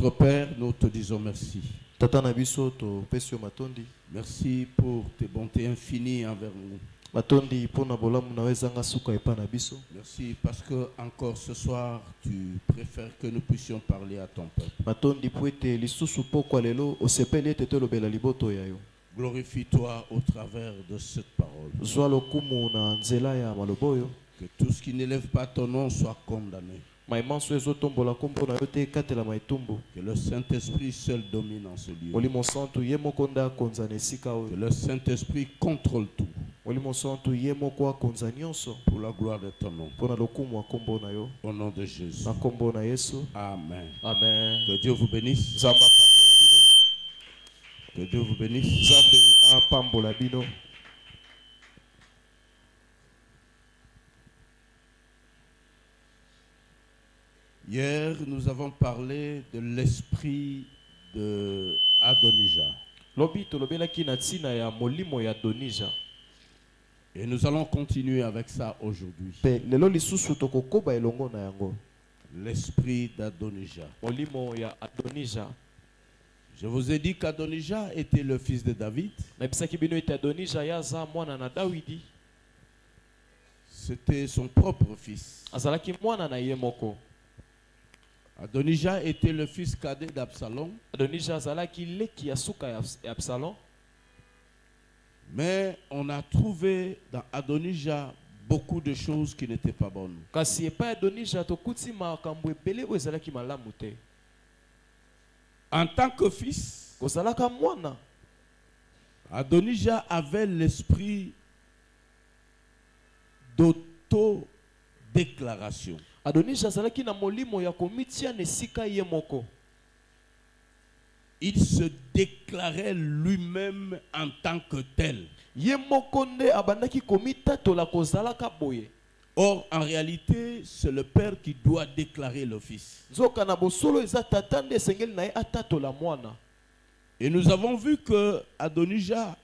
Notre Père, nous te disons merci. Tata na biso to pesio matondi. Merci pour tes bontés infinies envers nous. Matondi pona bolamu na wezanga suka epa na biso. Merci parce que encore ce soir tu préfères que nous puissions parler à ton peuple. Matondi puete lisusu pokwa lelo osepeli ete tolobela liboto ya yo. Glorifie-toi au travers de cette parole. Zwa lokumu na nzela ya maloboyo. Que tout ce qui n'élève pas ton nom soit condamné. Maimanso ezotombola kombo na yo te katela maitumbu. Que le Saint-Esprit seul domine en ce lieu. Molimo santu ye mokonda konza nesika Que oyo. le Saint-Esprit contrôle tout. Molimo santu ye moko akonza nyonso. Pour la gloire de ton nom. Pona lokumu wa kombo na yo. Au nom de Jésus. Na kombo na Yesu. Amen. Amen. Que Dieu vous bénisse. Zamba pambola bino. Que Dieu vous bénisse. Zambe apambola bino. Hier, nous avons parlé de l'esprit de Adonija. Lobi tolobelaki na ntina ya molimo ya Adonija. Et nous allons continuer avec ça aujourd'hui. Pe lelo lisusu tokokoba elongo na yango. L'esprit d'Adonija. Molimo ya Adonija. Je vous ai dit qu'Adonija était le fils de David. Na bisaki bino ete Adonija yaza mwana na Dawidi. C'était son propre fils. Azalaki mwana na ye moko. Adonija était le fils cadet d'Absalom. Adonija azalaki leki ya suka ya Absalom. Mais on a trouvé dans Adonija beaucoup de choses qui n'étaient pas bonnes. Kasi epa Adonija tokuti makambo ebele oyo ezalaki malamu te. En tant que fils, Kozalaka mwana. Adonija avait l'esprit d'auto-déclaration. Adonija azalaki na molimo ya komitia nesika ye moko. Il se déclarait lui-même en tant que tel. Ye moko nde abandaki komitatola kozalaka boye. Or, en réalité, c'est le père qui doit déclarer le fils. Zoka na bosolo eza tata nde esengeli na ye atatola mwana. Et nous avons vu que Adonija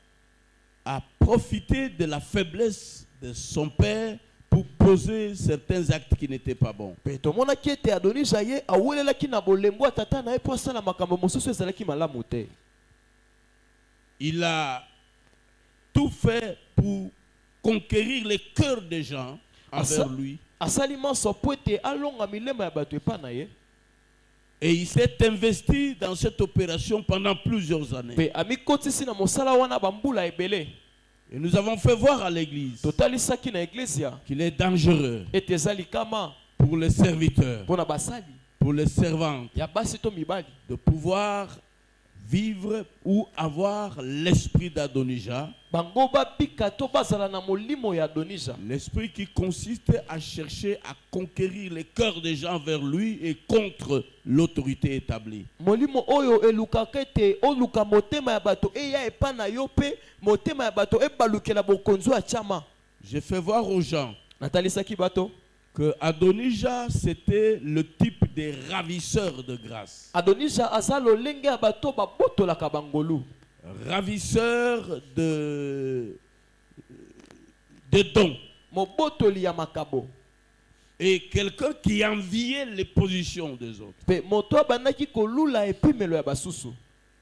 a profité de la faiblesse de son père pour poser certains actes qui n'étaient pas bons. Pe tomonaki ete Adonija ye awelelaki na bolembo tata na ye po asala makambo mosusu ezalaki malamu te. Il a tout fait pour conquérir les cœurs des gens envers lui. Asali manso po ete alonga milema ya bato epa na ye. Et il s'est investi dans cette opération pendant plusieurs années. Pe amikotisi na mosala wana bambula ebele. Et nous avons fait voir à l'église Totalisaki na iglesia qu'il est dangereux ete ezali kama pour les serviteurs, pona basali pour les servantes, ya basi to mibali de pouvoir vivre ou avoir l'esprit d'Adonija. bango babika to bazala na molimo ya Adonija. L'esprit qui consiste à chercher à conquérir les cœurs des gens vers lui et contre l'autorité établie. Molimo oyo elukaka ete oluka motema ya bato eya epa na yo pe motema ya bato ebalukela bokonzi ya chama. J'ai fait voir aux gens Natalisaki bato que Adonija c'était le type des ravisseurs de grâce. Adonija aza lolenge ya bato babotolaka bangolu. Ravisseur de dons. Mobotoli ya makabo. Et quelqu'un qui enviait les positions des autres. Pe moto abanaki kolula epimelo ya basusu.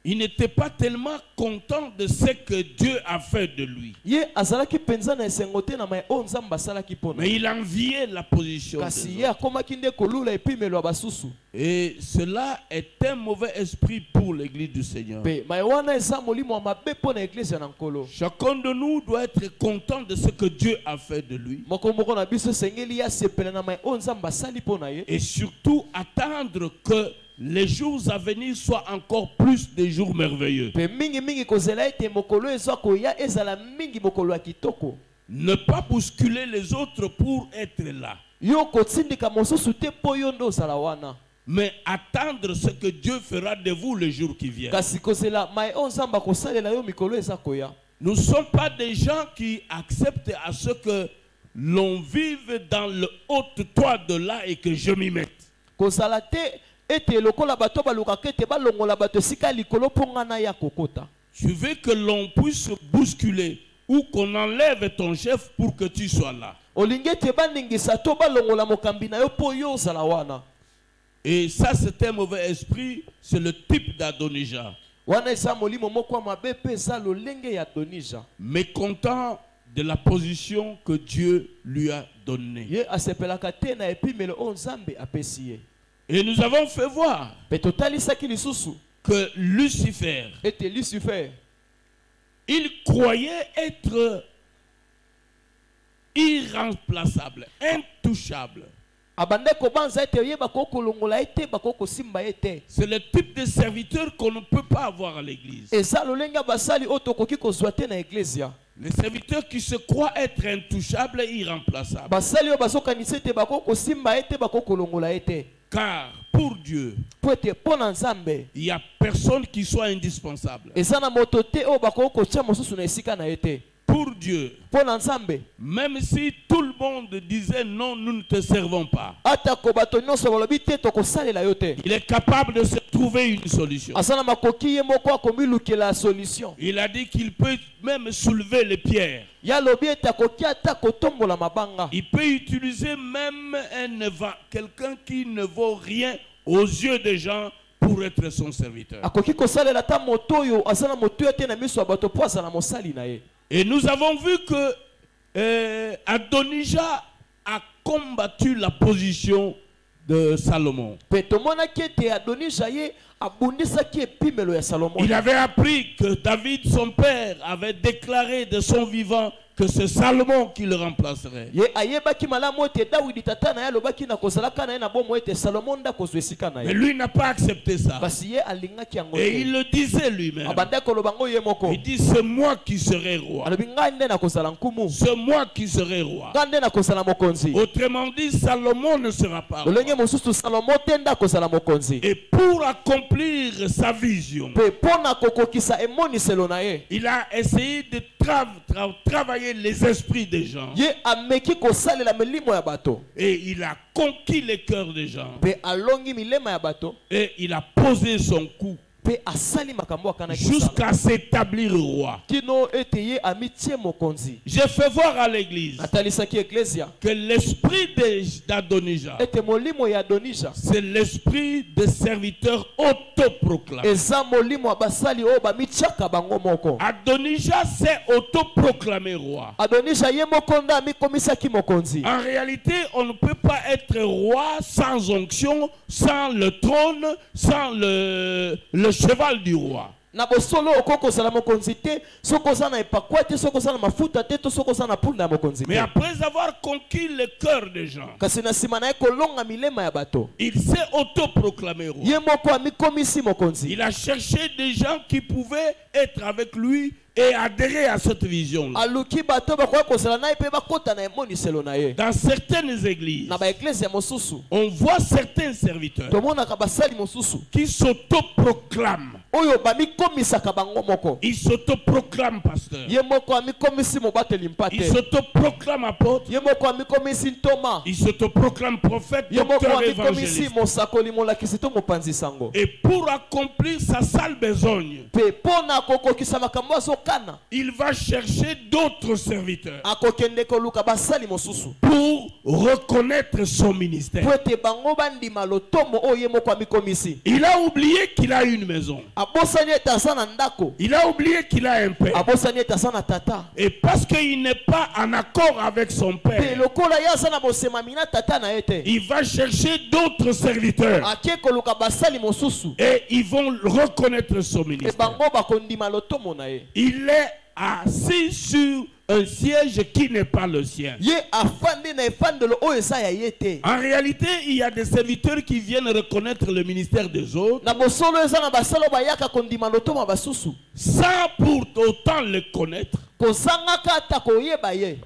Il n'était pas tellement content de ce que Dieu a fait de lui. Ye azalaki penza na esengote na mai o nzamba asalaki pona. Mais il enviait la position Kasi des ye autres. akomaki nde kolula epimelo ya basusu. Et cela est un mauvais esprit pour l'église du Seigneur. Pe mai wana eza molimo mabe pona eglise na nkolo. Chacun de nous doit être content de ce que Dieu a fait de lui. Moko moko na biso sengeli ya sepela na mai o nzamba asali pona ye. Et surtout attendre que les jours à venir soient encore plus des jours merveilleux. Pe mingi mingi kozela ete mokolo ezwa koya ezala mingi mokolo ya kitoko. Ne pas bousculer les autres pour être là. Yo kotindika mosusu te po yo ndo ozala wana. Mais attendre ce que Dieu fera de vous les jours qui viennent. Kasi kozela mai o nzamba kosalela yo mikolo eza koya. Nous ne sommes pas des gens qui acceptent à ce que l'on vive dans le haut toit de là et que je m'y mette. Kozala te ete lokola bato balukaka ete balongola bato sika likolo pongana ya kokota. Tu veux que l'on puisse bousculer ou qu'on enlève ton chef pour que tu sois là. Olingi ete baningisa to balongola mokambi na yo po yo ozala wana. Et ça, c'est un mauvais esprit, c'est le type d'Adonijah. Mécontent de la position que Dieu lui a donnée. Et nous avons fait voir que Lucifer, il croyait être irremplaçable, intouchable. C'est le type de serviteur qu'on ne peut pas avoir à l'église. Les serviteurs qui se croient être intouchables et irremplaçables. Car pour Dieu, il n'y a personne qui soit indispensable. Pour Dieu, même si tout le monde disait non, nous ne te servons pas, il est capable de se trouver une solution. Il a dit qu'il peut même soulever les pierres. Il peut utiliser même quelqu'un qui ne vaut rien aux yeux des gens pour être son serviteur. Et nous avons vu que Adonijah a combattu la position de Salomon. Il avait appris que David, son père, avait déclaré de son vivant que c'est Salomon qui le remplacerait. Mais lui n'a pas accepté ça. Et il le disait lui-même. Il dit c'est moi qui serai roi. C'est moi qui serai roi. Autrement dit, Salomon ne sera pas roi. Et pour accomplir sa vision, il a essayé de travailler les esprits des gens. Et il a conquis les cœurs des gens. Et il a posé son coup jusqu'à s'établir roi. J'ai fait voir à l'église que l'esprit d'Adonijah, c'est l'esprit des serviteurs autoproclamés. Adonijah s'est autoproclamé roi. En réalité, on ne peut pas être roi sans onction, sans le trône, sans le cheval du roi. Mais après avoir conquis le cœur des gens, il s'est autoproclamé roi. Il a cherché des gens qui pouvaient être avec lui et adhérer à cette vision-là. Dans certaines églises, on voit certains serviteurs qui s'autoproclament. Ils s'autoproclament pasteur. Ils s'autoproclament apôtre. Ils s'autoproclament prophète, docteur, évangéliste. Et pour accomplir sa sale besogne, il va chercher d'autres serviteurs pour reconnaître son ministère. Il a oublié qu'il a une maison. Il a oublié qu'il a un père. Et parce qu'il n'est pas en accord avec son père, il va chercher d'autres serviteurs. Et ils vont reconnaître son ministère. Il est assis sur un siège qui n'est pas le sien. En réalité, il y a des serviteurs qui viennent reconnaître le ministère des autres sans pour autant le connaître.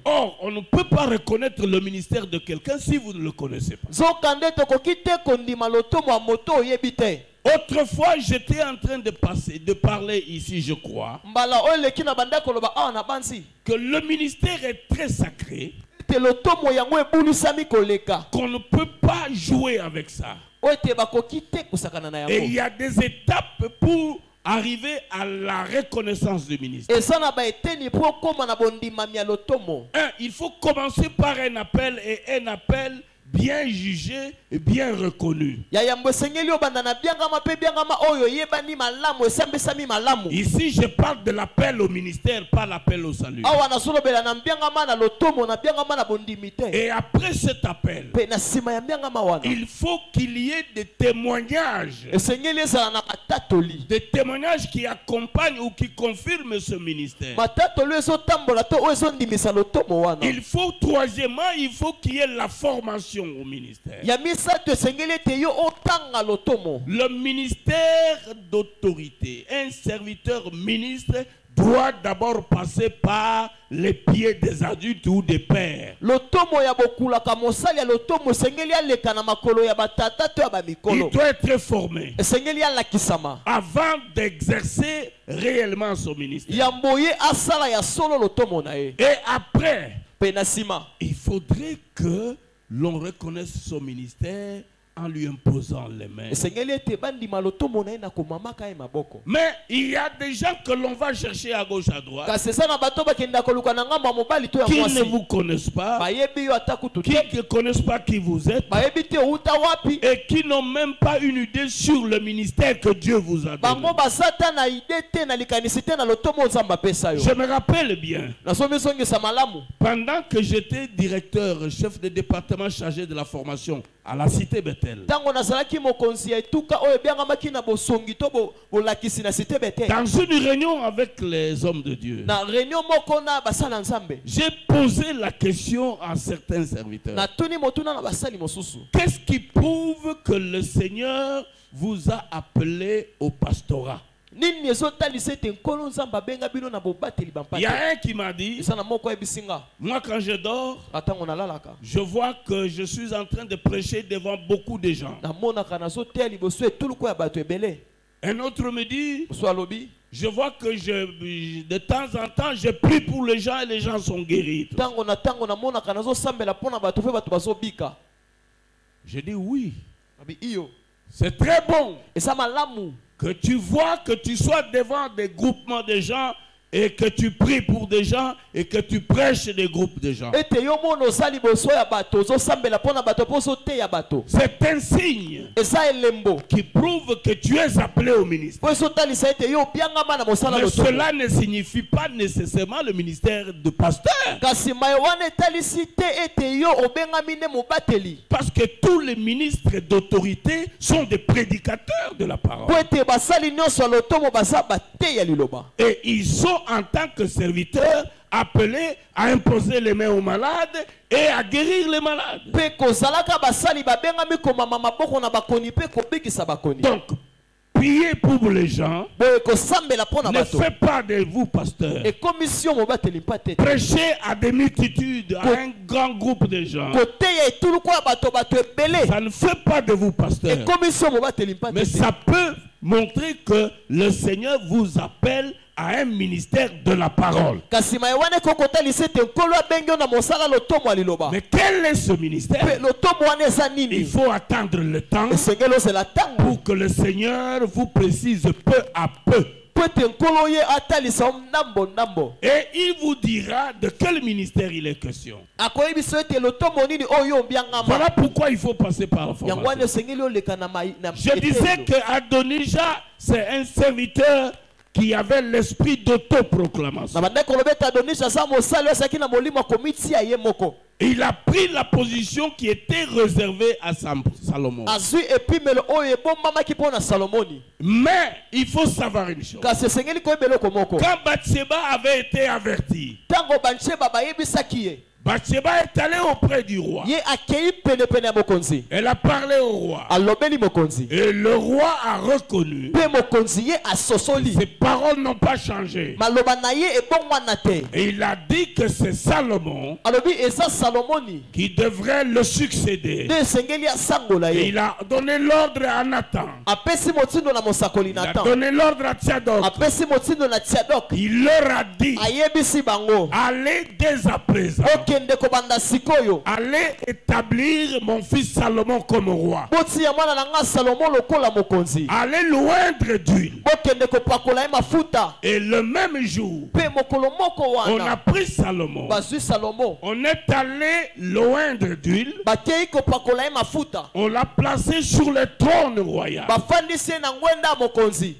Or, on ne peut pas reconnaître le ministère de quelqu'un si vous ne le connaissez pas. Autrefois, j'étais en train de parler ici, je crois, que le ministère est très sacré, qu'on ne peut pas jouer avec ça. Et il y a des étapes pour arriver à la reconnaissance du ministère. Il faut commencer par un appel, et un appel bien jugé et bien reconnu. Ici, je parle de l'appel au ministère, pas l'appel au salut. Et après cet appel, il faut qu'il y ait des témoignages. Des témoignages qui accompagnent ou qui confirment ce ministère. Il faut, troisièmement, il faut qu'il y ait la formation au ministère. Le ministère d'autorité, un serviteur ministre doit d'abord passer par les pieds des adultes ou des pères. Il doit être formé avant d'exercer réellement son ministère. Et après, il faudrait que l'on reconnaisse son ministère en lui imposant les mains. Mais il y a des gens que l'on va chercher à gauche à droite qui ne vous connaissent pas, qui ne connaissent pas qui vous êtes et qui n'ont même pas une idée sur le ministère que Dieu vous a donné. Je me rappelle bien, pendant que j'étais directeur, chef de département chargé de la formation à la cité Bethel, dans une réunion avec les hommes de Dieu, j'ai posé la question à certains serviteurs. Qu'est-ce qui prouve que le Seigneur vous a appelé au pastorat? Il y a un qui m'a dit, moi quand je dors, je vois que je suis en train de prêcher devant beaucoup de gens. Un autre me dit, je vois que de temps en temps je prie pour les gens et les gens sont guéris. Je dis oui, c'est très bon que tu vois, que tu sois devant des groupements de gens et que tu pries pour des gens et que tu prêches des groupes de gens. C'est un signe qui prouve que tu es appelé au ministère. Mais cela ne signifie pas nécessairement le ministère de pasteur. Parce que tous les ministres d'autorité sont des prédicateurs de la parole. Et ils sont en tant que serviteurs appelés à imposer les mains aux malades et à guérir les malades. Donc, priez pour les gens. Ne faites pas de vous pasteurs. Prêchez à des multitudes, à un grand groupe de gens. Ça ne fait pas de vous pasteurs. Mais ça peut montrer que le Seigneur vous appelle à un ministère de la parole. Mais quel est ce ministère? Il faut attendre le temps pour que le Seigneur vous précise peu à peu. Et il vous dira de quel ministère il est question. Voilà pourquoi il faut passer par la formation. Je disais que Adonijah, c'est un serviteur qui avait l'esprit d'autoproclamation. Il a pris la position qui était réservée à Salomon. Mais il faut savoir une chose. Quand Bathsheba avait été avertie, Bathsheba est allée auprès du roi. Elle a parlé au roi. Et le roi a reconnu. Ses paroles n'ont pas changé. Et il a dit que c'est Salomon qui devrait le succéder. Et il a donné l'ordre à Nathan. Il a donné l'ordre à Tsadok. Il leur a dit, allez dès à présent allez établir mon fils Salomon comme roi. Allez loindre d'huile. Et le même jour, on a pris Salomon. On est allé loindre d'huile. On l'a placé sur le trône royal.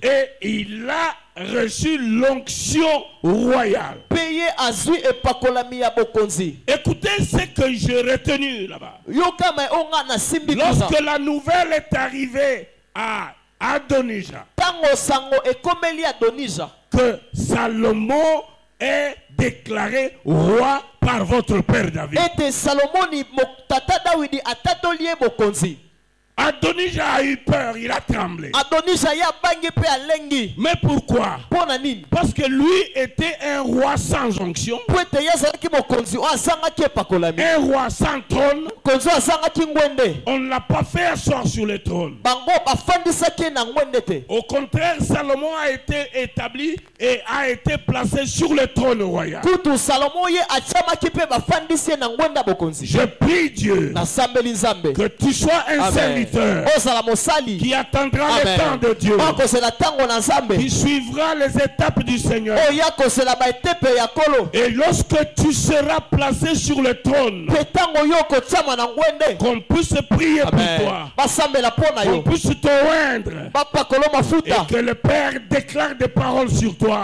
Et il a reçu l'onction royale. Écoutez ce que j'ai retenu là-bas. Lorsque la nouvelle est arrivée à Adonijah, que Salomon est déclaré roi par votre père David. Adonijah a eu peur, il a tremblé. Mais pourquoi? Parce que lui était un roi sans onction, un roi sans trône. On ne l'a pas fait asseoir sur le trône. Au contraire, Salomon a été établi et a été placé sur le trône royal. Je prie Dieu que tu sois un serviteur qui attendra le temps de Dieu, qui suivra les étapes du Seigneur. Et lorsque tu seras placé sur le trône, qu'on puisse prier pour toi, qu'on puisse te oindre, et que le Père déclare des paroles sur toi.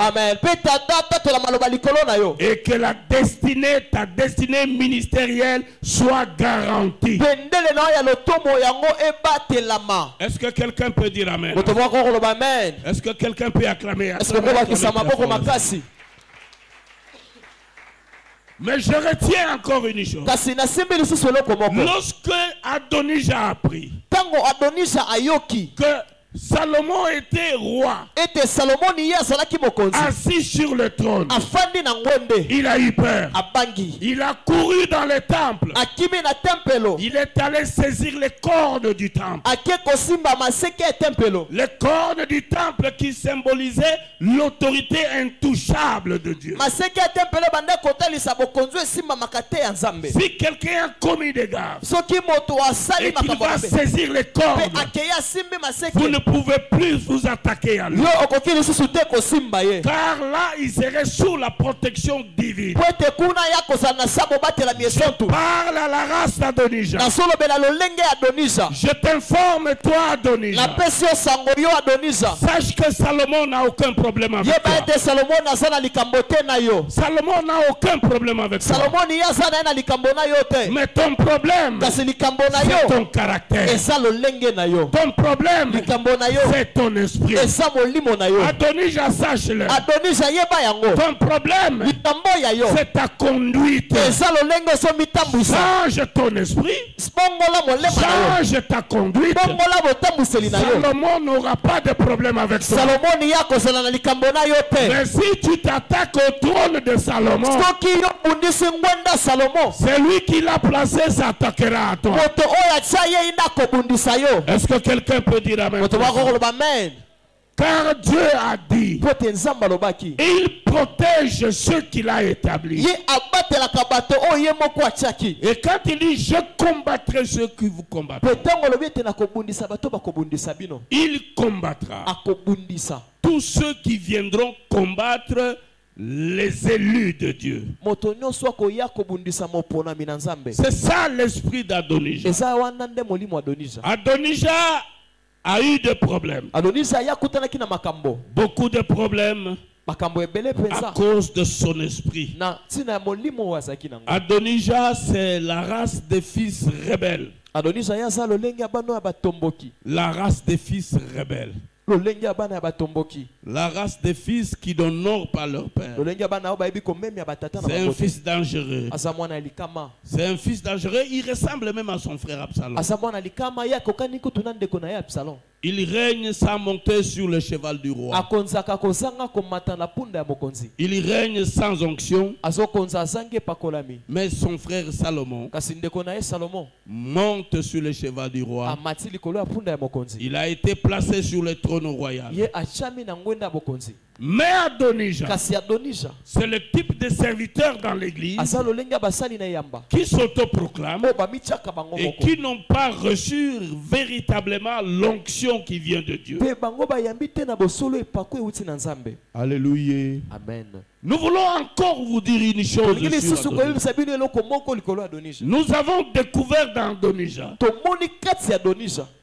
Et que la destinée, ta destinée ministérielle soit garantie. Est-ce que quelqu'un peut dire amen? Est-ce que quelqu'un peut acclamer? Mais je retiens encore une chose. Lorsque Adonijah a appris que Salomon était roi, assis sur le trône, il a eu peur. Il a couru dans le temple. Il est allé saisir les cordes du temple. Les cordes du temple qui symbolisaient l'autorité intouchable de Dieu. Si quelqu'un a commis des gaffes et qu'il va saisir les cordes, vous ne pouvez plus vous attaquer à lui. Car là, il serait sous la protection divine. Je parle à la race d'Adonijah. Je t'informe, toi, Adonijah. Sache que Salomon n'a aucun problème avec toi. Salomon n'a aucun problème avec toi. Mais ton problème, c'est ton caractère. Ton problème, c'est ton esprit. Adonijah, sache-le. Ton problème, c'est ta conduite. Change ton esprit. Change ta conduite. Salomon n'aura pas de problème avec toi. Mais si tu t'attaques au trône de Salomon, c'est lui qui l'a placé, s'attaquera à toi. Est-ce que quelqu'un peut dire amen? Car Dieu a dit, il protège ceux qu'il a établis. Et quand il dit, je combattrai ceux qui vous combattent, il combattra tous ceux qui viendront combattre les élus de Dieu. C'est ça l'esprit d'Adonijah. Adonijah a eu des problèmes. Beaucoup de problèmes à cause de son esprit. Adonijah, c'est la race des fils rebelles. La race des fils rebelles. La race des fils qui n'honorent pas leur père. C'est un fils dangereux. C'est un fils dangereux. Il ressemble même à son frère Absalom. Il règne sans monter sur le cheval du roi. Il règne sans onction. Mais son frère Salomon monte sur le cheval du roi. Il a été placé sur le trône royal. Mais Adonijah, c'est le type de serviteur dans l'église qui s'autoproclament et qui n'ont pas reçu véritablement l'onction qui vient de Dieu. Alléluia. Amen. Nous voulons encore vous dire une chose sur Adonijah. Nous avons découvert dans Adonijah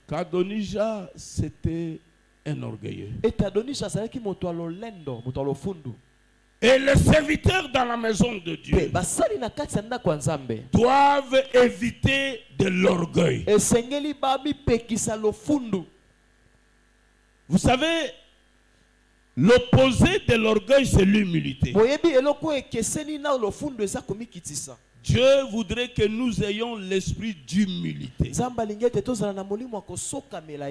qu'Adonijah c'était un orgueilleux. Et les serviteurs dans la maison de Dieu doivent éviter de l'orgueil. Vous savez, l'opposé de l'orgueil, c'est l'humilité. Dieu voudrait que nous ayons l'esprit d'humilité.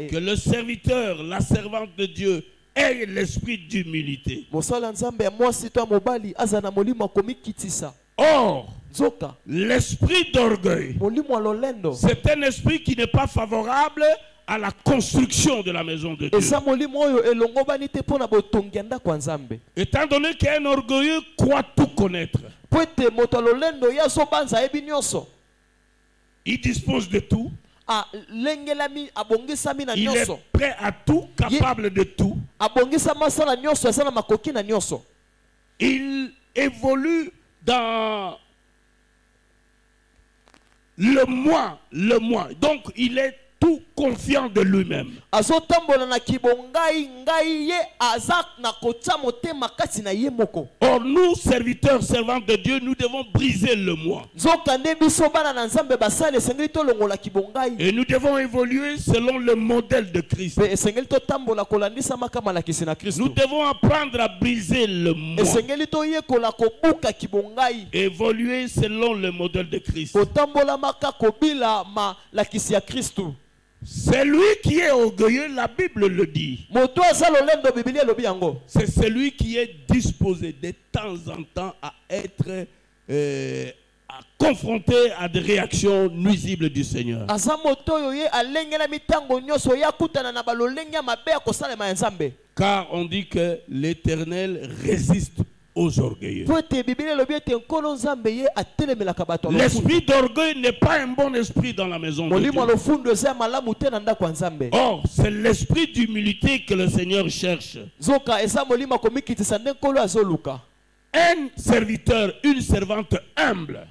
Que le serviteur, la servante de Dieu ait l'esprit d'humilité. Or, l'esprit d'orgueil, c'est un esprit qui n'est pas favorable à la construction de la maison de Dieu. Étant donné qu'un orgueilleux croit tout connaître, il dispose de tout, il est prêt à tout, capable de tout, il évolue dans le moi, donc il est tout confiant de lui-même. Or nous, serviteurs, servantes de Dieu, nous devons briser le moi. Et nous devons évoluer selon le modèle de Christ. Nous devons apprendre à briser le moi. Évoluer selon le modèle de Christ. C'est lui qui est orgueilleux, la Bible le dit. C'est celui qui est disposé de temps en temps à être confronté à des réactions nuisibles du Seigneur. Car on dit que l'Éternel résiste aux orgueilleux. L'esprit d'orgueil n'est pas un bon esprit dans la maison de Dieu. Or, c'est l'esprit d'humilité que le Seigneur cherche. Un serviteur, une servante humble,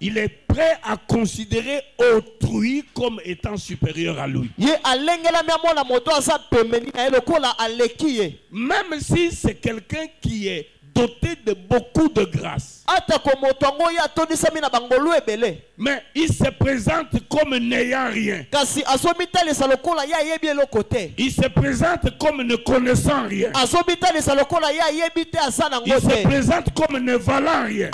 il est prêt à considérer autrui comme étant supérieur à lui. Même si c'est quelqu'un qui est doté de beaucoup de grâce, mais il se présente comme n'ayant rien. Il se présente comme ne connaissant rien. Il se présente comme ne valant rien.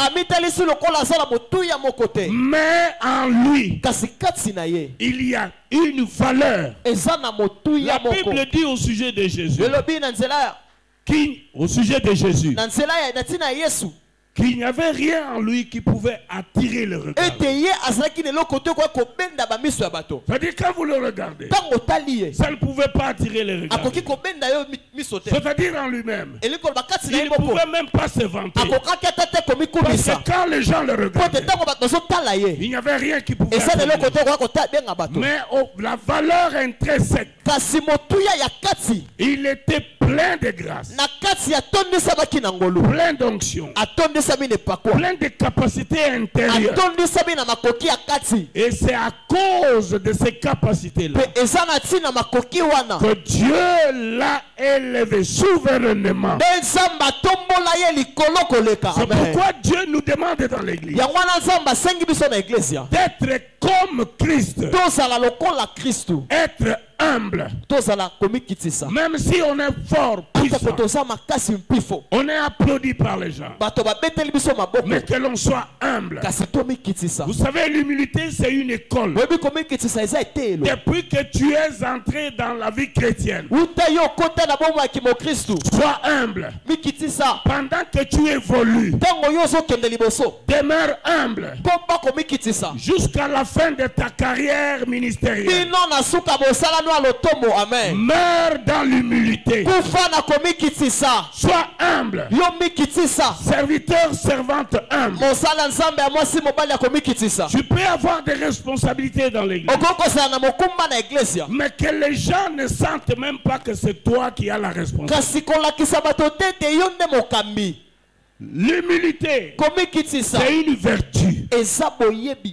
Mais en lui, il y a une valeur. La Bible dit au sujet de Jésus, au sujet de Jésus, qu'il n'y avait rien en lui qui pouvait attirer le regard. C'est-à-dire quand vous le regardez, ça ne pouvait pas attirer le regard. C'est-à-dire en lui-même, il ne pouvait même pas se vanter. Parce que quand les gens le regardaient, il n'y avait rien qui pouvait attirer. Mais la valeur intrinsèque, il était plein de grâce, plein d'onction, plein de capacités intérieures. Et c'est à cause de ces capacités-là que Dieu l'a élevé souverainement. C'est pourquoi Dieu nous demande dans l'église d'être comme Christ, être humble. Même si on est fort, puissant, on est applaudi par les gens, mais que l'on soit humble. Vous savez, l'humilité c'est une école. Depuis que tu es entré dans la vie chrétienne, Sois humble. Pendant que tu évolues, demeure humble jusqu'à la fin de ta carrière ministérielle. Meurs dans l'humilité. Sois humble. Serviteur, servante humble. Tu peux avoir des responsabilités dans l'église, mais que les gens ne sentent même pas que c'est toi qui as la responsabilité. L'humilité, c'est une vertu,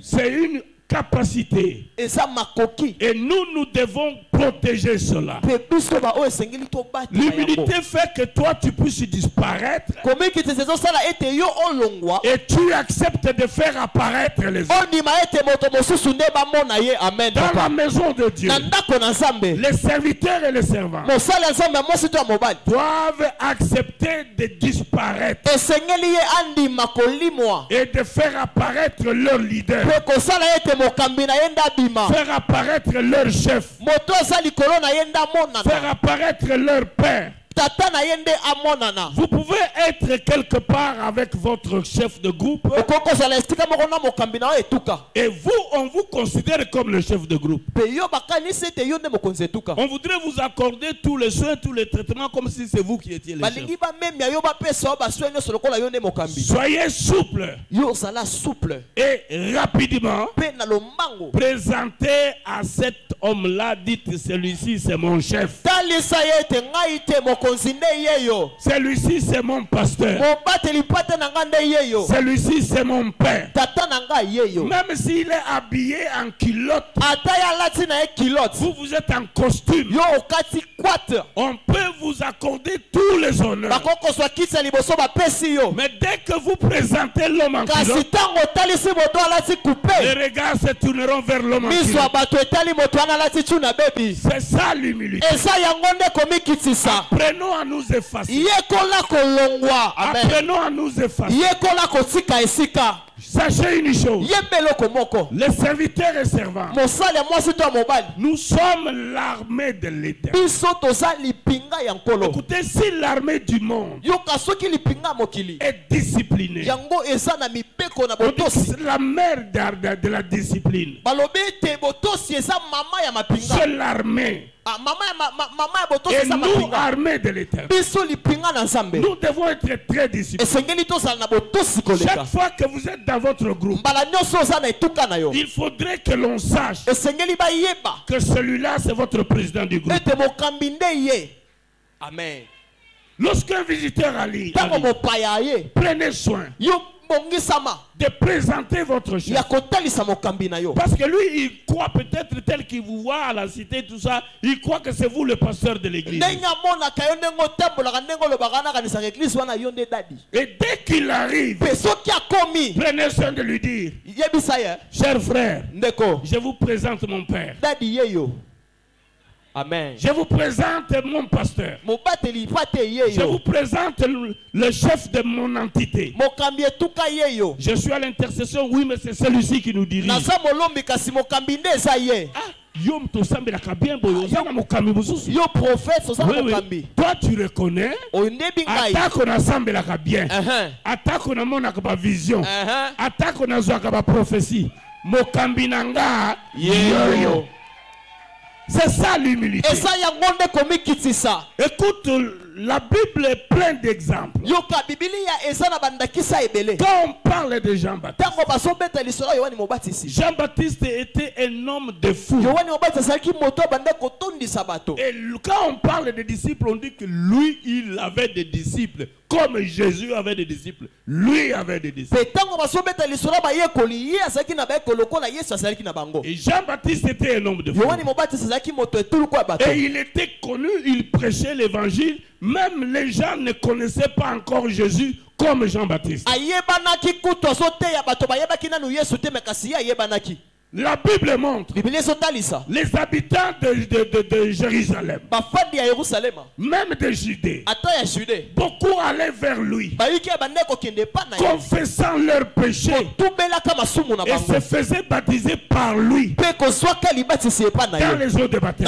c'est une capacité, et nous devons protéger cela. L'humilité fait que toi tu puisses disparaître et tu acceptes de faire apparaître les autres. Dans la maison de Dieu, les serviteurs et les servants doivent accepter de disparaître et de faire apparaître leur leader, faire apparaître leur chef, faire apparaître leur père. Vous pouvez être quelque part avec votre chef de groupe et vous, on vous considère comme le chef de groupe. On voudrait vous accorder tous les soins, tous les traitements comme si c'est vous qui étiez le chef. Soyez souple et rapidement présentez à cet homme-là, dites celui-ci c'est mon chef. Celui-ci c'est mon pasteur. Celui-ci c'est mon père. Même s'il est habillé en culotte, vous êtes en costume, on peut vous accorder tous les honneurs. Mais dès que vous présentez l'homme en culotte, les regards se tourneront vers l'homme en culotte. C'est ça l'humilité. Apprenons à nous effacer. Apprenons à nous effacer. Sachez une chose, les serviteurs et servants, nous sommes l'armée de l'Éternel. Écoutez, si l'armée du monde est disciplinée, on dit c'est la mère de la discipline, c'est l'armée. Et nous, armée de l'Éternel, nous devons être très disciplinés. Chaque fois que vous êtes dans votre groupe, il faudrait que l'on sache que celui-là c'est votre président du groupe. Amen. Lorsqu'un visiteur arrive, prenez soin de présenter votre chef. Parce que lui, il croit peut-être tel qu'il vous voit à la cité, tout ça, il croit que c'est vous le pasteur de l'église. Et dès qu'il arrive, prenez soin de lui dire, cher frère, je vous présente mon père. Amen. Je vous présente mon pasteur. Je vous présente le chef de mon entité. Je suis à l'intercession, oui, mais c'est celui-ci qui nous dirige. Yo prophète, toi tu reconnais. Attaque on assemble la bien. Attaque on a mon vision. Attaque on a zoaka prophétie. Mokambi nanga yo. C'est ça l'humilité. Écoute, la Bible est pleine d'exemples. Quand on parle de Jean-Baptiste, Jean-Baptiste était un homme de fou. Et quand on parle des disciples, on dit que lui, il avait des disciples. Comme Jésus avait des disciples, lui avait des disciples. Et Jean-Baptiste était un homme de fou. Et il était connu, il prêchait l'évangile. Même les gens ne connaissaient pas encore Jésus comme Jean-Baptiste. La Bible montre les habitants de Jérusalem, même de Judée, beaucoup allaient vers lui, confessant leurs péchés, et se faisaient baptiser par lui dans les eaux de baptême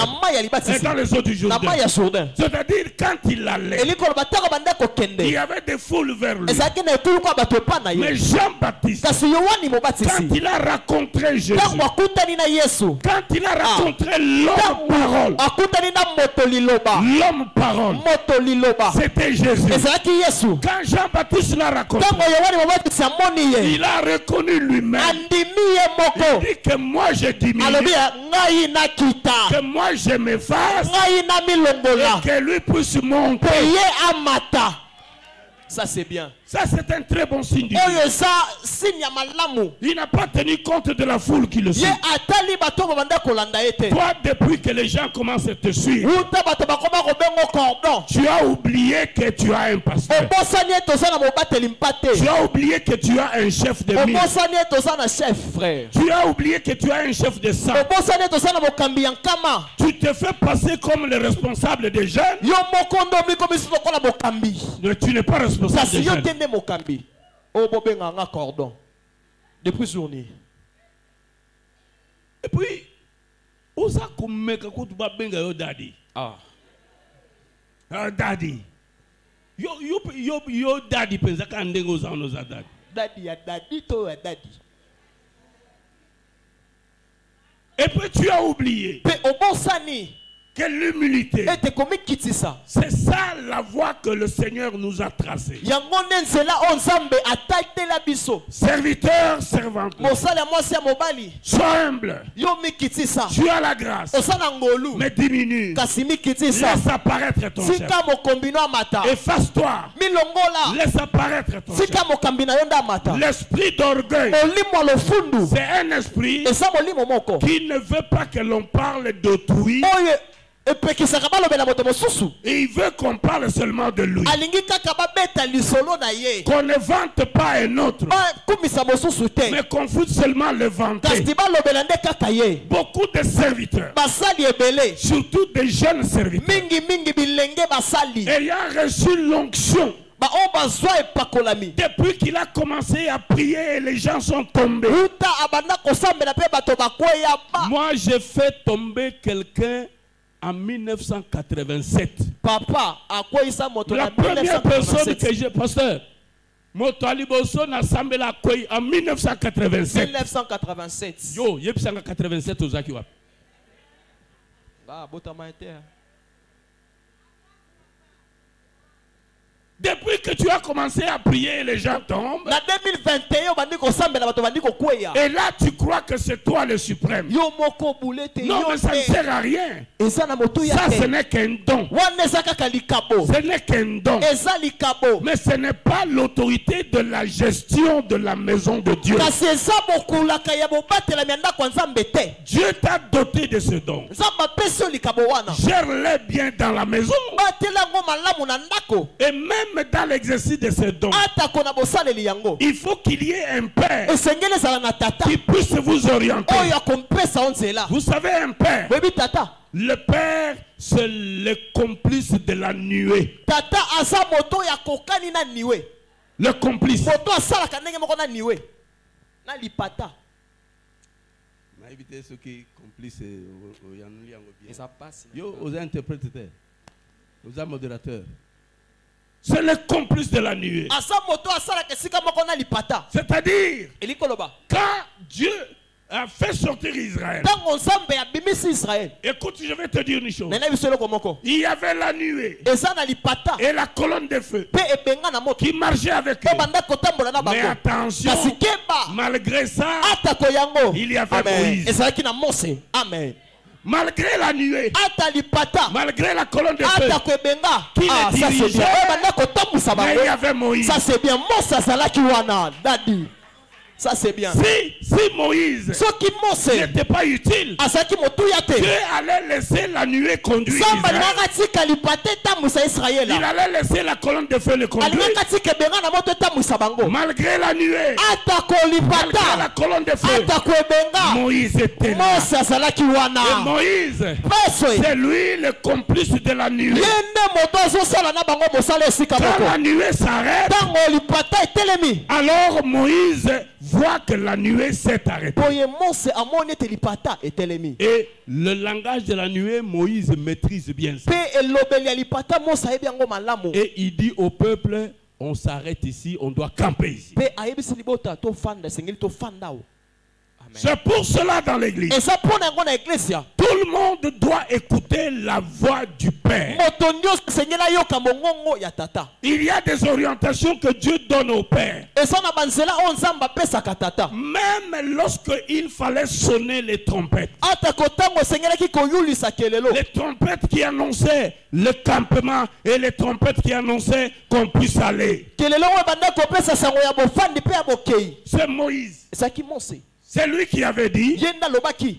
et dans les eaux du Jourdain. C'est-à-dire, quand il allait, il y avait des foules vers lui. Mais Jean-Baptiste, quand il a rencontré Jésus, quand il a rencontré l'homme parole, c'était Jésus. Quand Jean-Baptiste l'a rencontré, il a reconnu lui-même. Il dit que moi je diminue, que moi je m'efface, et que lui puisse monter. Ça c'est bien. Ça c'est un très bon signe. Il n'a pas tenu compte de la foule qui le suit. Toi, depuis que les gens commencent à te suivre, tu as oublié que tu as un pasteur. Tu as oublié que tu as un chef de mille. Tu as oublié que tu as un chef de sang. Tu te fais passer comme le responsable des jeunes. Mais tu n'es pas responsable des jeunes. Depuis journée. Et puis, osa kumeka kutuba benga yo daddy. Daddy. Yo daddy penza kandengo za onoza daddy. Daddy ya daddy to ya daddy. Et puis tu as oublié que l'humilité, c'est ça la voie que le Seigneur nous a tracée. Serviteur, servante, sois humble. Tu as la grâce, mais diminue. Laisse apparaître ton chef. Efface-toi. Laisse apparaître ton chef. L'esprit d'orgueil, c'est un esprit qui ne veut pas que l'on parle d'autrui. Et il veut qu'on parle seulement de lui. Qu'on ne vante pas un autre, mais qu'on foute seulement le vanter. Beaucoup de serviteurs, surtout des jeunes serviteurs, ayant reçu l'onction, depuis qu'il a commencé à prier, les gens sont tombés. Moi j'ai fait tomber quelqu'un en 1987. Papa, à quoi il s'est monté? La première personne que j'ai, pasteur, Motaliboso n'a semblé la quoi en 1987. 1987. Yo, yep 187 aux Akiwa. Bah, botama été. Depuis que tu as commencé à prier, les gens tombent. En 2021, et là, tu crois que c'est toi le suprême. Non, mais ça ne sert à rien. Ça, ce n'est qu'un don. Ce n'est qu'un don. Mais ce n'est pas l'autorité de la gestion de la maison de Dieu. Dieu t'a doté de ce don. Gère-les bien dans la maison. Et même dans l'exercice de ce don, il faut qu'il y ait un père qui puisse vous orienter. Vous savez, un père, le père, c'est le complice de la nuée. Le complice. Éviter ceux qui complices. Aux interpréteurs, aux modérateurs. C'est le complice de la nuée. C'est-à-dire, quand Dieu a fait sortir Israël, écoute, je vais te dire une chose. Il y avait la nuée et la colonne de feu qui marchait avec eux. Mais attention, malgré ça, il y avait Moïse. Amen. Malgré la nuée, malgré la colonne de feu qui les dirigeait, mais il y avait Moïse. Ça c'est bien. Ça c'est bien. Si Moïse n'était pas utile, Dieu allait laisser la nuée conduire Israël. Il allait laisser la colonne de feu le conduire. Malgré la nuée, malgré la colonne de feu, Moïse était là. Et Moïse, c'est lui le complice de la nuée. Quand la nuée s'arrête, alors Moïse voit que la nuée s'est arrêtée. Et le langage de la nuée, Moïse maîtrise bien ça. Et il dit au peuple, on s'arrête ici, on doit camper ici. C'est pour cela dans l'église, tout le monde doit écouter la voix du Père. Il y a des orientations que Dieu donne au Père. Même lorsqu'il fallait sonner les trompettes. Les trompettes qui annonçaient le campement et les trompettes qui annonçaient qu'on puisse aller. C'est Moïse. C'est lui qui avait dit,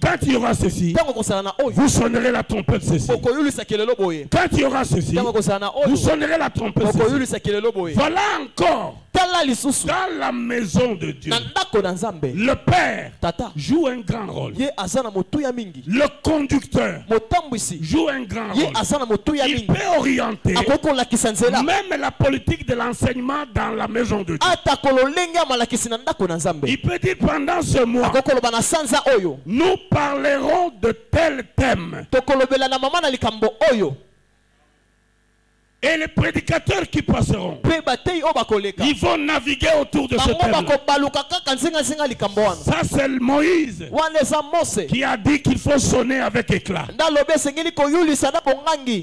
quand il y aura ceci, vous sonnerez la trompette ceci. Quand il y aura ceci, vous sonnerez la trompette ceci. Voilà encore, dans la maison de Dieu, le Père joue un grand rôle. Le conducteur joue un grand rôle. Il peut orienter même la politique de l'enseignement dans la maison de Dieu. Il peut dire pendant ce mois, nous parlerons de tel thème. Et les prédicateurs qui passeront, ils vont naviguer autour de ce thème. Ça c'est Moïse qui a dit qu'il faut sonner avec éclat.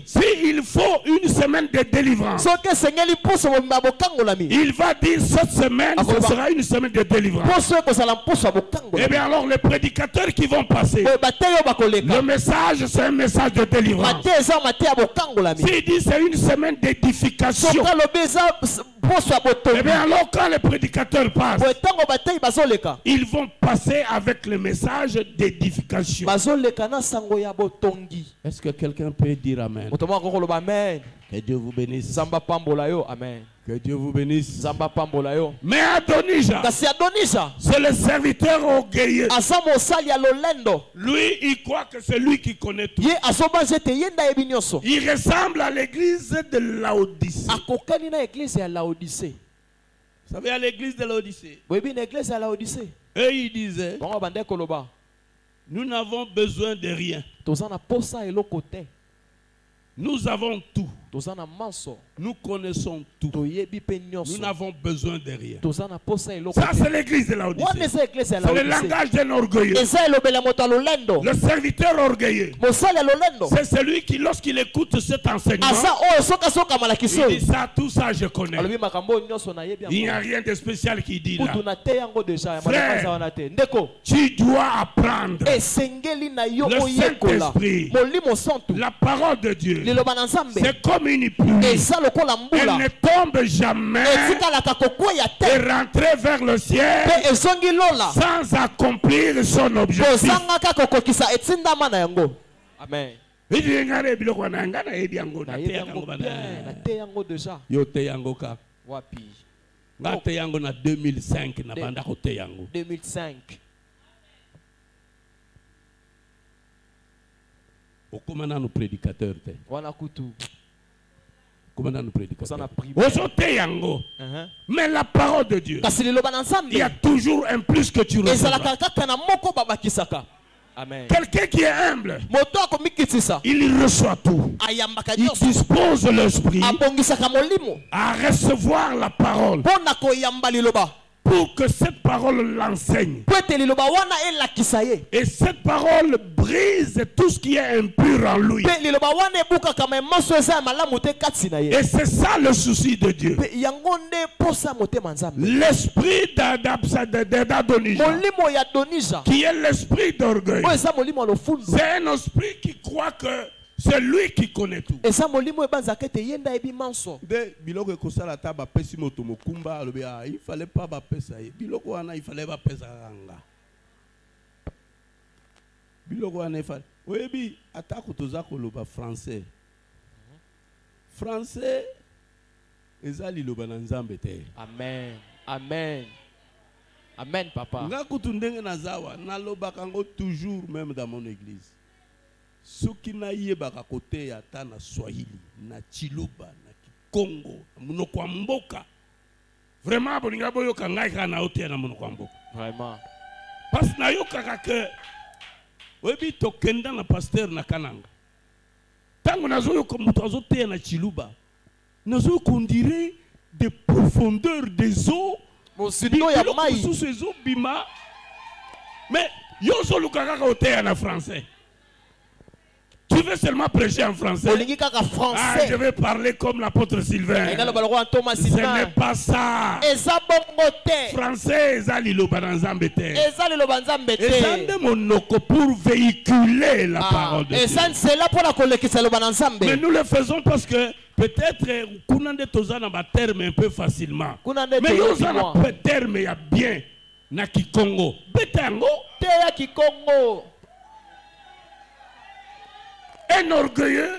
S'il faut une semaine de délivrance, il va dire cette semaine, ce sera une semaine de délivrance. Et bien alors les prédicateurs qui vont passer, le message c'est un message de délivrance. S'il dit c'est une semaine d'édification, et bien alors quand les prédicateurs passent, ils vont passer avec le message d'édification. Est-ce que quelqu'un peut dire amen? Que Dieu vous bénisse. Amen. Que Dieu vous bénisse. Mais Adonija, c'est le serviteur orgueilleux. Lui, il croit que c'est lui qui connaît tout. Il ressemble à l'église de Laodicée. Vous savez, à l'église de Laodicée, eux ils disaient, nous n'avons besoin de rien. Nous avons tout. Nous connaissons tout. Nous n'avons besoin de rien. Ça c'est l'église de Laodicée. C'est le langage d'un orgueilleux. Le serviteur orgueilleux, c'est celui qui lorsqu'il écoute cet enseignement, il dit ça, tout ça je connais. Il n'y a rien de spécial qui dit là. Frère, tu dois apprendre le Saint-Esprit, la parole de Dieu. C'est comme une pluie. Elle ne tombe jamais et rentrer vers le ciel sans accomplir son objectif. Amen. Ngate yango na 2005 na banda kote yango. 2005. Okomana no prédicateur te. Wana kutu. Comment nous prédiquons? Mais la parole de Dieu, il y a toujours un plus que tu reçois. Quelqu'un qui est humble, il reçoit tout. Il dispose l'esprit à recevoir la parole pour que cette parole l'enseigne. Et cette parole brise tout ce qui est impur en lui. Et c'est ça le souci de Dieu. L'esprit d'Adonija, qui est l'esprit d'orgueil, c'est un esprit qui croit que c'est lui qui connaît tout. Il fallait pas il fallait pas français. Français Amen. Amen. Amen, papa. Toujours même dans mon église. Soki na yebaka kote ya ta na Swahili, na Chiluba, na Congo, monoko ya mboka. Vraiment bolinga boyoka ngai kana ote na monoko ya mboka. Vraiment. Parce na yokaka ke webi tokenda na pasteur na kananga. Tango nazo yoka muto azote na Chiluba. Nazo kondire des profondeurs des eaux. Mosindo ya mai. Sous ces eaux bima. Mais yozo lukaka ote na français. Tu veux seulement prêcher en français. Ah, je vais parler comme l'apôtre Sylvain. Ce n'est pas ça. Français, c'est liloba nzambe te. C'est monoko pour véhiculer la parole de Dieu. Mais nous le faisons parce que peut-être kunande tozana ba terme un peu facilement. Mais nous avons un terme ya bien na Kikongo. Betango te ya Kikongo. Un orgueilleux,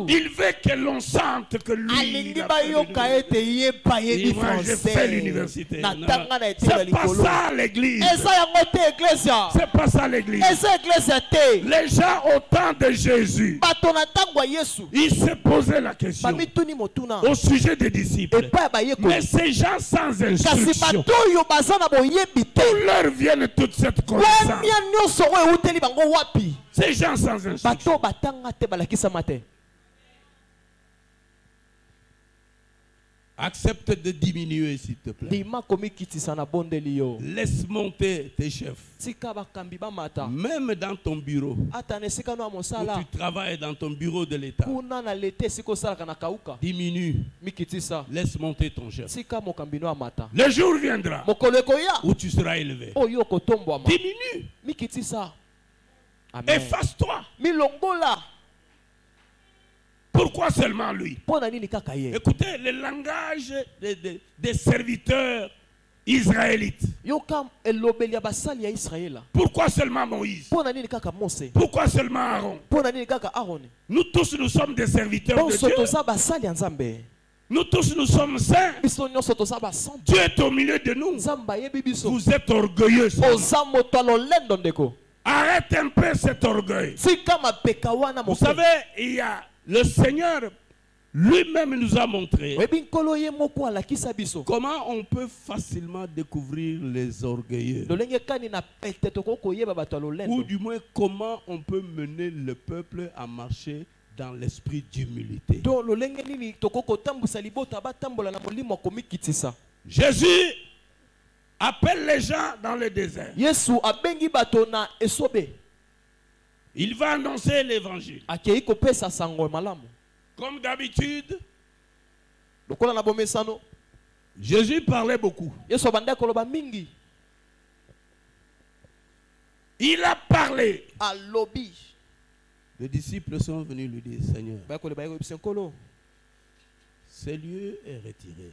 il veut que l'on sente que lui il j'ai fait l'université. C'est pas ça l'église. C'est pas ça l'église. Les gens au temps de Jésus, ils se posaient la question au sujet des disciples. Mais ces gens sans instruction, d'où leur viennent toute cette connaissance? Ces gens sans instruction. Accepte de diminuer s'il te plaît. Laisse monter tes chefs. Même dans ton bureau. Où tu travailles dans ton bureau de l'État. Diminue. Laisse monter ton chef. Le jour viendra où tu seras élevé. Diminue. Efface-toi. Pourquoi seulement lui? Écoutez le langage des serviteurs israélites. Pourquoi seulement Moïse? Pourquoi seulement Aaron? Nous tous nous sommes des serviteurs de Dieu. Nous tous nous sommes saints. Dieu est au milieu de nous. Vous êtes orgueilleux. Arrête un peu cet orgueil. Vous savez, il y a le Seigneur lui-même nous a montré comment on peut facilement découvrir les orgueilleux. Ou du moins comment on peut mener le peuple à marcher dans l'esprit d'humilité. Jésus appelle les gens dans le désert. Il va annoncer l'évangile. Comme d'habitude, Jésus parlait beaucoup. Il a parlé. Les disciples sont venus lui dire, Seigneur, ce lieu est retiré.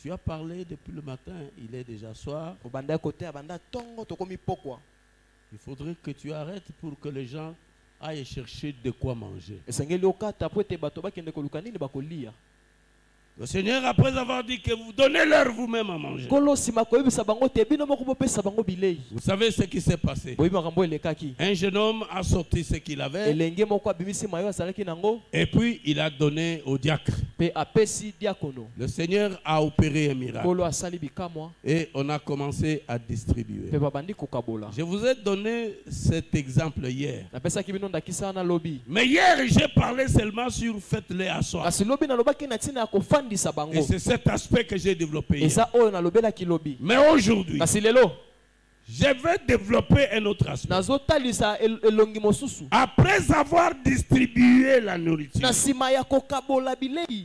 Tu as parlé depuis le matin, il est déjà soir. Il faudrait que tu arrêtes pour que les gens aillent chercher de quoi manger. Le Seigneur, après avoir dit que vous donnez-leur vous-même à manger. Vous savez ce qui s'est passé. Un jeune homme a sorti ce qu'il avait. Et puis il a donné au diacre. Le Seigneur a opéré un miracle. Et on a commencé à distribuer. Je vous ai donné cet exemple hier. Mais hier, j'ai parlé seulement sur faites-les asseoir. Et c'est cet aspect que j'ai développé hier. Mais aujourd'hui, je vais développer un autre aspect. Après avoir distribué la nourriture,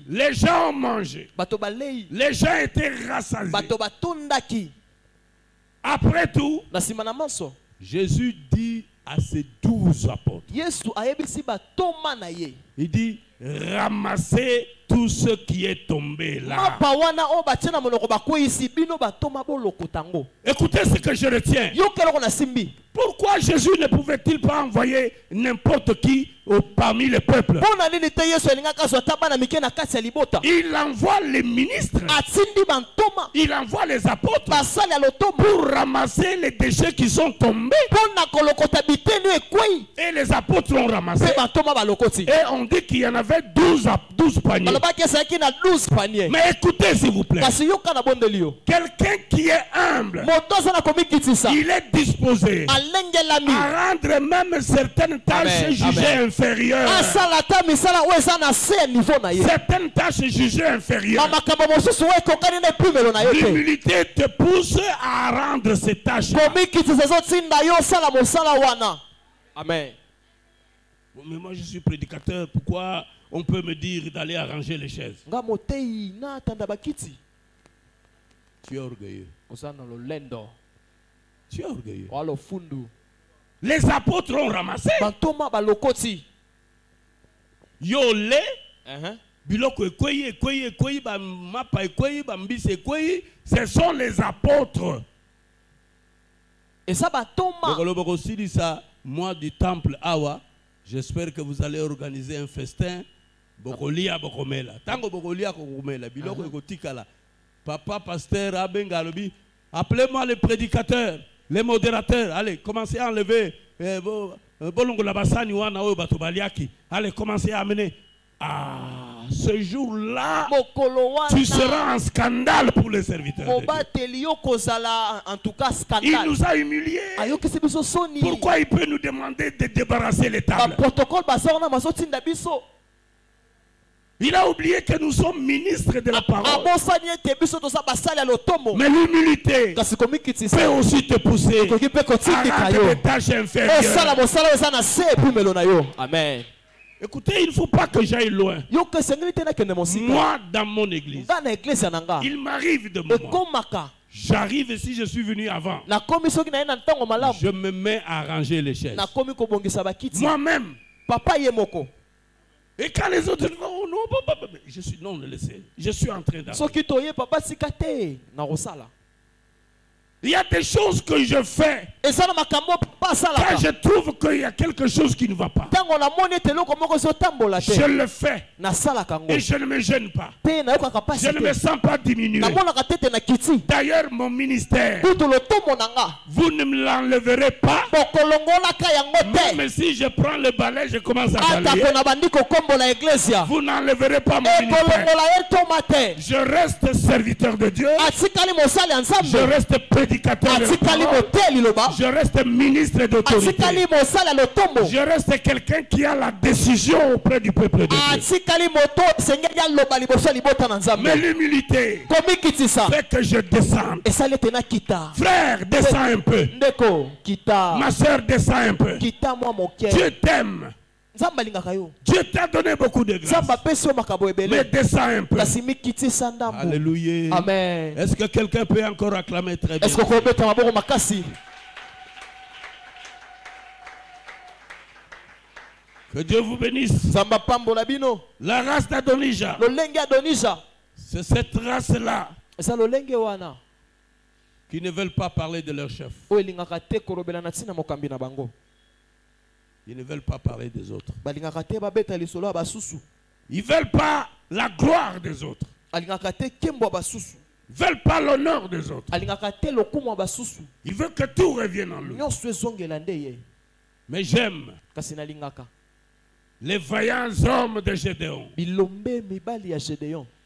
les gens ont mangé. Les gens étaient rassasiés. Après tout, Jésus dit à ses 12 apôtres, il dit, ramassez tout ce qui est tombé là. Écoutez ce que je retiens. Pourquoi Jésus ne pouvait-il pas envoyer n'importe qui parmi les peuples? Il envoie les ministres. Il envoie les apôtres pour ramasser les déchets qui sont tombés. Et les apôtres l'ont ramassé. Et on dit qu'il y en avait 12 paniers. Mais écoutez s'il vous plaît. Quelqu'un qui est humble, il est disposé à rendre même certaines tâches jugées inférieures. Certaines tâches jugées inférieures. L'humilité te pousse à rendre ces tâches. Amen. Bon, mais moi je suis prédicateur, pourquoi on peut me dire d'aller arranger les chaises? Tu es orgueilleux. Tu es orgueilleux. Les apôtres ont ramassé. Yolé. Biloko ekweyi ba mapa ekweyi ba mbisi ekweyi, ce sont les apôtres. Et ça va tomber. Moi du temple Awa, j'espère que vous allez organiser un festin. Bokolia bokomela. Tango bokolia kokomela. Biloko ekotikala. Papa pasteur Abengalobi, appelez-moi les prédicateurs, les modérateurs. Allez, commencez à enlever bolongo la basani wana oyo bato baliaki. Allez, commencez à amener. Ah, ce jour-là, tu seras un scandale pour les serviteurs de Dieu. En tout cas, scandale. Il nous a humiliés. Pourquoi il peut nous demander de débarrasser les tables? Il a oublié que nous sommes ministres de la parole. Mais l'humilité peut aussi te pousser à rendre des tâches inférieures. Amen. Écoutez, il ne faut pas que j'aille loin. Moi, dans mon église, il m'arrive de moments. J'arrive si je suis venu avant. Je me mets à arranger les chaises. Moi-même. Et quand les autres disent, oh non, je suis, non, laissez. Je suis en train d'arranger. Il y a des choses que je fais. Quand je trouve qu'il y a quelque chose qui ne va pas, je le fais. Et je ne me gêne pas. Je ne me sens pas diminué. D'ailleurs, mon ministère, vous ne me l'enleverez pas. Même si je prends le balai, je commence à balayer. Vous n'enleverez pas mon ministère. Je reste serviteur de Dieu. Je reste prédicateur. Je reste ministre d'autorité. Je reste quelqu'un qui a la décision auprès du peuple de Dieu. Mais l'humilité fait que je descende. Frère, descends un peu. Ma soeur, descends un peu. Dieu t'aime. Dieu t'a donné beaucoup de grâce. Mais descends un peu. Alléluia. Amen. Est-ce que quelqu'un peut encore acclamer très bien? Que Dieu vous bénisse. La race d'Adonija, c'est cette race-là qui ne veulent pas parler de leur chef. Ils ne veulent pas parler des autres. Ils ne veulent pas la gloire des autres. Ils ne veulent pas l'honneur des autres. Ils veulent que tout revienne en lui. Mais j'aime les vaillants hommes de Gédéon.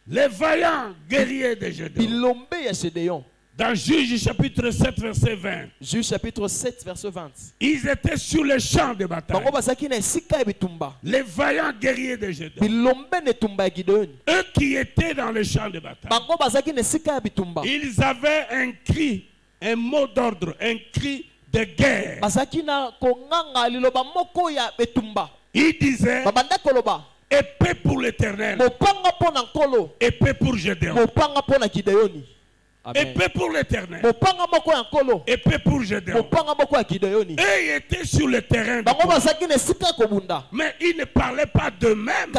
Les vaillants guerriers de Gédéon. Dans Juge chapitre 7 verset 20. Juge chapitre 7 verset 20. Ils étaient sur les champs de bataille. Les vaillants guerriers de Gédéon. Eux qui étaient dans les champs de bataille. Ils avaient un cri, un mot d'ordre, un cri de guerre. Ils disaient épée pour l'Éternel, épée pour Gédéon. épée pour l'Éternel, épée pour Gédéon. Et ils étaient sur le terrain de combat. Mais ils ne parlaient pas d'eux-mêmes.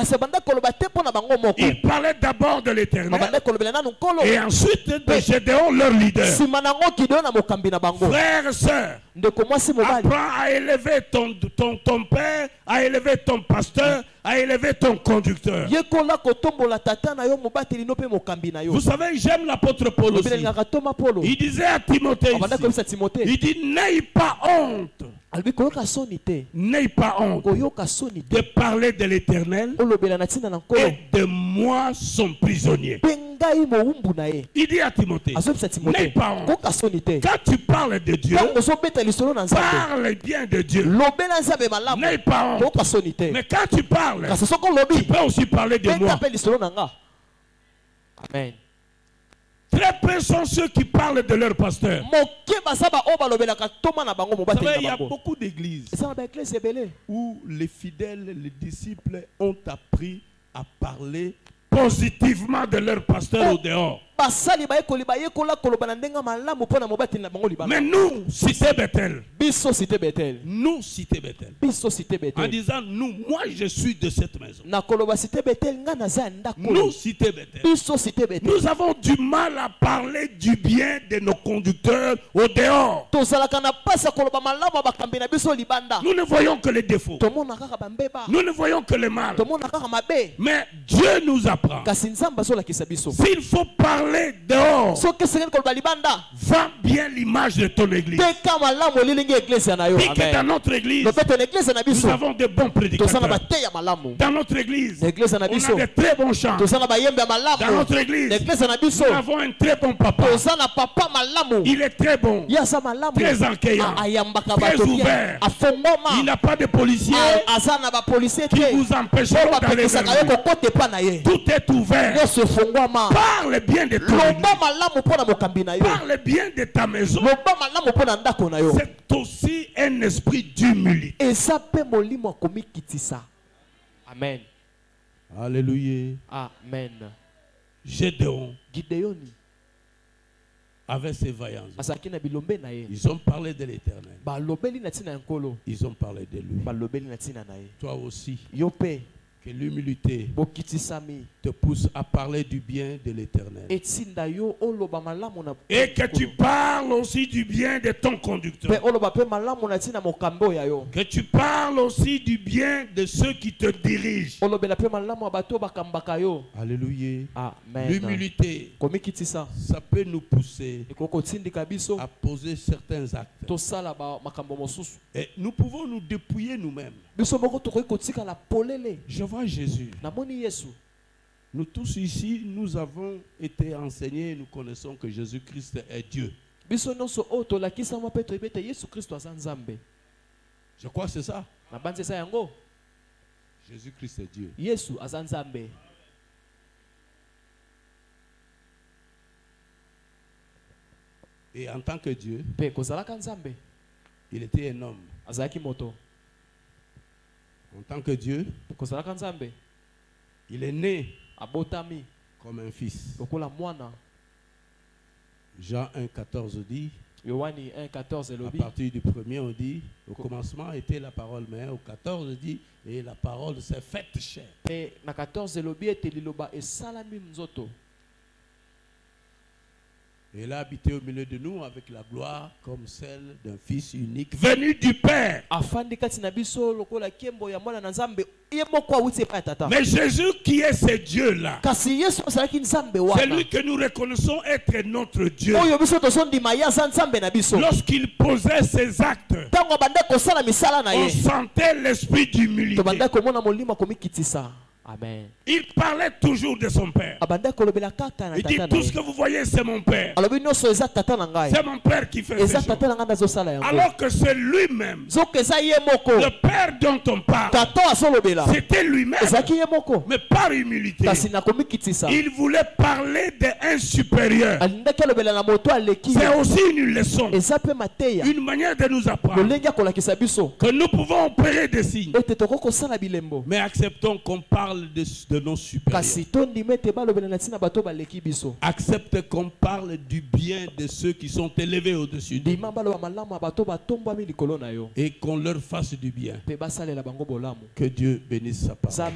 Ils parlaient d'abord de l'Éternel et ensuite de Gédéon, leur leader. Frères et sœurs, apprends à élever ton père, à élever ton pasteur, à élever ton conducteur. Vous savez, j'aime l'apôtre Paul aussi. Il disait à Timothée ici, il dit, n'aie pas honte. N'aie pas honte de parler de l'Éternel et de moi son prisonnier. Il dit à Timothée, n'aie pas honte. Quand tu parles de Dieu, parle bien de Dieu. N'aie pas honte. Mais quand tu parles, tu peux aussi parler de moi. Amen. Très peu sont ceux qui parlent de leur pasteur. Il y a beaucoup d'églises où les fidèles, les disciples ont appris à parler positivement de leur pasteur au dehors. Mais nous, Cité Bethel, nous, Cité Bethel, en disant nous, moi je suis de cette maison. Nous, Cité Bethel, nous avons du mal à parler du bien de nos conducteurs au dehors. Nous ne voyons que les défauts. Nous ne voyons que le mal. Mais Dieu nous apprend. S'il faut parler dehors, vends bien l'image de ton église. Dis que dans notre église, nous avons de bons prédicateurs. Dans notre église, on a de très bons chants. Dans notre église, nous avons un très bon papa. Il est très bon, très accueillant, très ouvert. Il n'a pas de policiers qui vous empêcheront d'aller vers lui. Tout est ouvert. Parle bien de ton église. Parle bien de ta maison. C'est aussi un esprit d'humilité. Amen. Alléluia. Amen. Gédéon avait ses vaillants. Ils ont parlé de l'Éternel. Ils ont parlé de lui. Toi aussi, que l'humilité te pousse à parler du bien de l'Éternel. Et que tu parles aussi du bien de ton conducteur. Que tu parles aussi du bien de ceux qui te dirigent. Alléluia. L'humilité, ça peut nous pousser à poser certains actes. Et nous pouvons nous dépouiller nous-mêmes. Je vois Jésus. Nous tous ici, nous avons été enseignés, nous connaissons que Jésus-Christ est Dieu. Je crois que c'est ça. Jésus-Christ est Dieu. Et en tant que Dieu, il était un homme. En tant que Dieu, il est né comme un fils. Jean 1,14 dit, à partir du premier on dit, au commencement était la parole, mais au 14 dit, et la parole s'est faite chair. Il a habité au milieu de nous avec la gloire comme celle d'un fils unique venu du Père. Mais Jésus qui est ce Dieu-là, c'est lui que nous reconnaissons être notre Dieu. Lorsqu'il posait ses actes, on sentait l'esprit d'humilité. Amen. Il parlait toujours de son père. Il dit tout ce que vous voyez c'est mon père. C'est mon père qui fait ces choses. Alors que c'est lui-même, le père dont on parle, c'était lui-même. Mais par humilité, il voulait parler d'un supérieur. C'est aussi une leçon, une manière de nous apprendre que nous pouvons opérer des signes. Mais acceptons qu'on parle parle de nos supérieurs. Accepte qu'on parle du bien de ceux qui sont élevés au-dessus de nous. Et qu'on leur fasse du bien. Que Dieu bénisse sa parole.